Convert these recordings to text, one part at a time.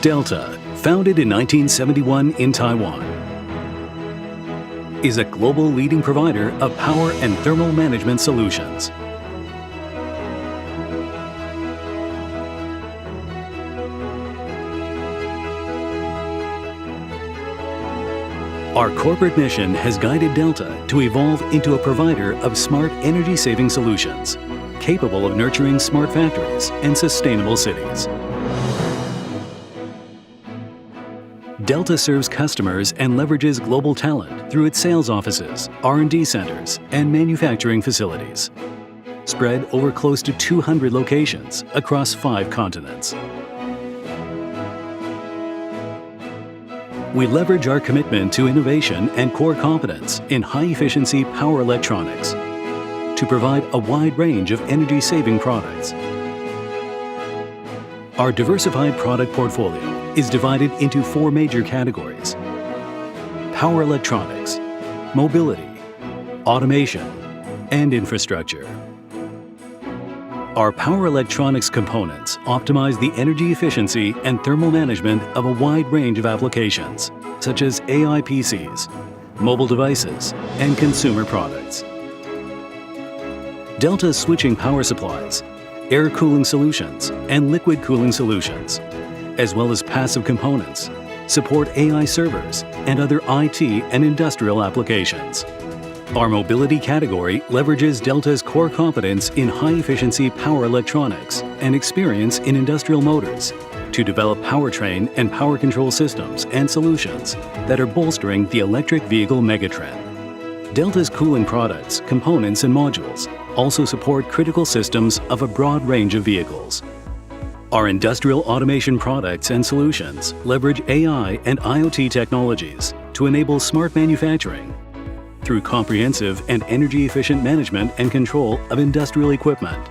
Delta, founded in 1971 in Taiwan, is a global leading provider of power and thermal management solutions. Our corporate mission has guided Delta to evolve into a provider of smart energy-saving solutions, capable of nurturing smart factories and sustainable cities. Delta serves customers and leverages global talent through its sales offices, R&D centers, and manufacturing facilities, spread over close to 200 locations across 5 continents. We leverage our commitment to innovation and core competence in high-efficiency power electronics to provide a wide range of energy-saving products. Our diversified product portfolio is divided into 4 major categories: power electronics, mobility, automation, and infrastructure. Our power electronics components optimize the energy efficiency and thermal management of a wide range of applications, such as AI PCs, mobile devices, and consumer products. Delta's switching power supplies, air cooling solutions, and liquid cooling solutions, as well as passive components, support AI servers and other IT and industrial applications. Our mobility category leverages Delta's core competence in high-efficiency power electronics and experience in industrial motors to develop powertrain and power control systems and solutions that are bolstering the electric vehicle megatrend. Delta's cooling products, components, and modules also support critical systems of a broad range of vehicles. Our industrial automation products and solutions leverage AI and IoT technologies to enable smart manufacturing through comprehensive and energy-efficient management and control of industrial equipment,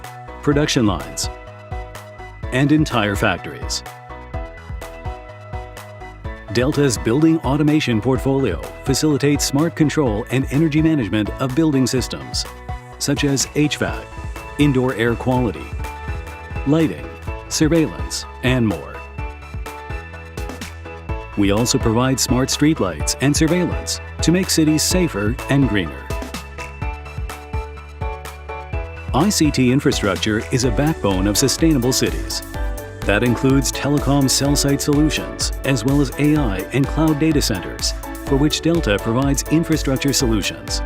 production lines, and entire factories. Delta's building automation portfolio facilitates smart control and energy management of building systems, such as HVAC, indoor air quality, lighting, surveillance, and more. We also provide smart streetlights and surveillance to make cities safer and greener. ICT infrastructure is a backbone of sustainable cities. That includes telecom cell site solutions, as well as AI and cloud data centers, for which Delta provides infrastructure solutions,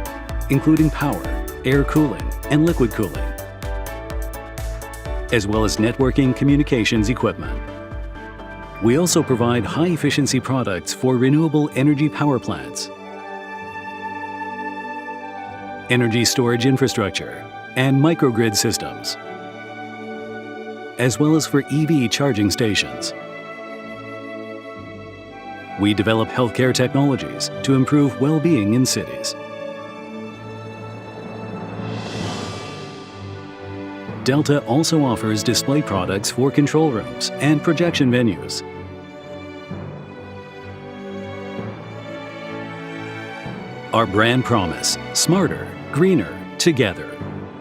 including power, air cooling, and liquid cooling, as well as networking communications equipment. We also provide high-efficiency products for renewable energy power plants, energy storage infrastructure, and microgrid systems, as well as for EV charging stations. We develop healthcare technologies to improve well-being in cities. Delta also offers display products for control rooms and projection venues. Our brand promise, Smarter, Greener, Together,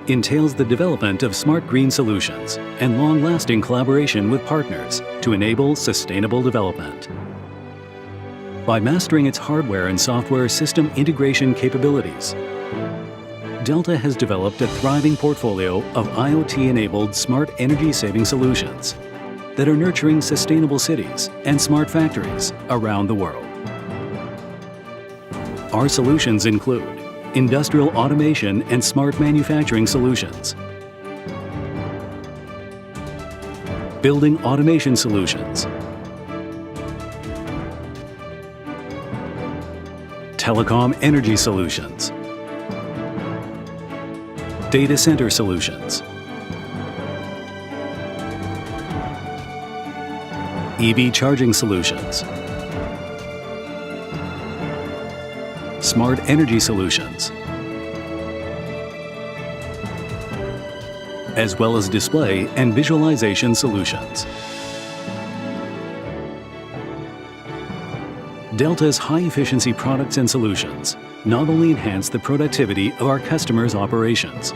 entails the development of smart green solutions and long-lasting collaboration with partners to enable sustainable development. By mastering its hardware and software system integration capabilities, Delta has developed a thriving portfolio of IoT-enabled smart energy-saving solutions that are nurturing sustainable cities and smart factories around the world. Our solutions include industrial automation and smart manufacturing solutions, building automation solutions, telecom energy solutions, data center solutions, EV charging solutions, smart energy solutions, as well as display and visualization solutions. Delta's high-efficiency products and solutions not only enhance the productivity of our customers' operations,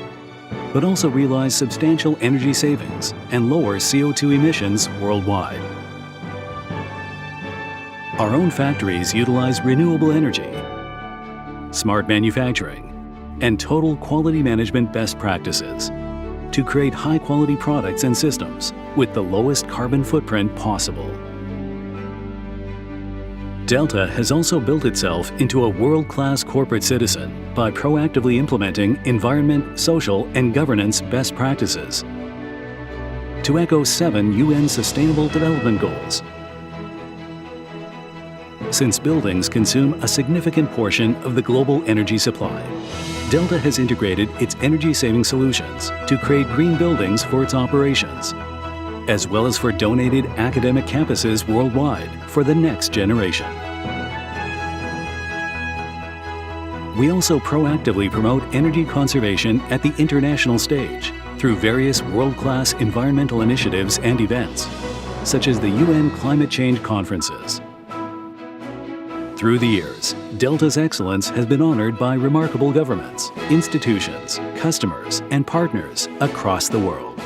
but also realize substantial energy savings and lower CO2 emissions worldwide. Our own factories utilize renewable energy, smart manufacturing, and total quality management best practices to create high-quality products and systems with the lowest carbon footprint possible. Delta has also built itself into a world-class corporate citizen by proactively implementing environment, social, and governance best practices to echo 7 UN Sustainable Development Goals. Since buildings consume a significant portion of the global energy supply, Delta has integrated its energy-saving solutions to create green buildings for its operations, as well as for donated academic campuses worldwide for the next generation. We also proactively promote energy conservation at the international stage through various world-class environmental initiatives and events, such as the UN Climate Change Conferences. Through the years, Delta's excellence has been honored by remarkable governments, institutions, customers, and partners across the world.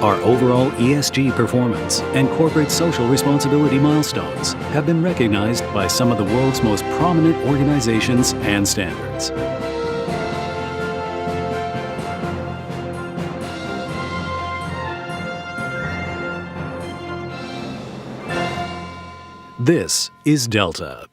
Our overall ESG performance and corporate social responsibility milestones have been recognized by some of the world's most prominent organizations and standards. This is Delta.